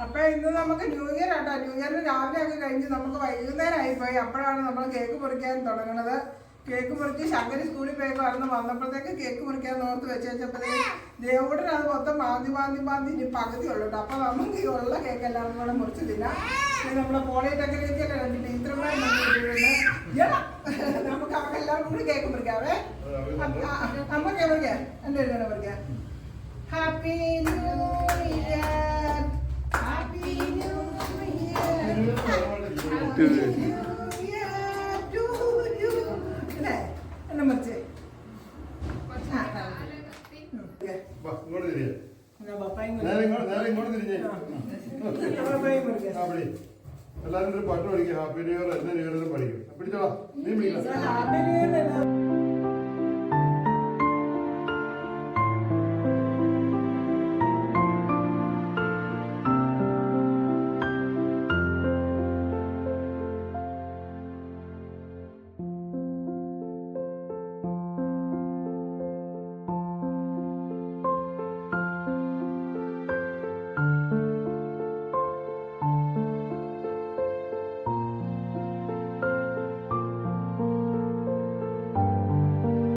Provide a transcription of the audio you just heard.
അപ്പൊ ഇന്ന് നമുക്ക് ന്യൂ ഇയർ ആട്ടോ. ന്യൂ ഇയറിന് രാവിലെ ഒക്കെ കഴിഞ്ഞ് നമുക്ക് വൈകുന്നേരം ആയിപ്പോയി. അപ്പോഴാണ് നമ്മൾ കേക്ക് മുറിക്കാൻ തുടങ്ങുന്നത്. കേക്ക് മുറിച്ച് ശങ്കരി സ്കൂളിൽ പോയി വന്നപ്പോഴത്തേക്ക് കേക്ക് മുറിക്കാൻ ഓർത്ത് വെച്ചപ്പോഴത്തേക്ക് ദേവൂടൻ അത് മൊത്തം മാന്തി ഇനി പകുതി ഉള്ളൂ കേട്ടോ. അപ്പൊ നമുക്ക് ഈ ഉള്ള കേക്ക് എല്ലാവർക്കും കൂടെ മുറിച്ചതില്ല. നമ്മുടെ പോളിടെക്നിക്കല്ലേ ടീച്ചർമാർ നമുക്ക് അവർക്ക് എല്ലാവർക്കും കൂടി കേക്ക് മുറിക്കാവേ. അമ്മക്കെ മുറിക്കാം, എൻ്റെ ഒരു മുറിക്കാം. Happy new year, happy new year. എന്നെ മറിച്ച് എല്ലാരും ഒരു പാട്ട് പഠിക്കും. ഹാപ്പി ന്യൂ ഇയർ എന്ന ന്യൂ ഇയർ പഠിക്കും. പിടിച്ചോളാം, നീ പിടിക്കണം.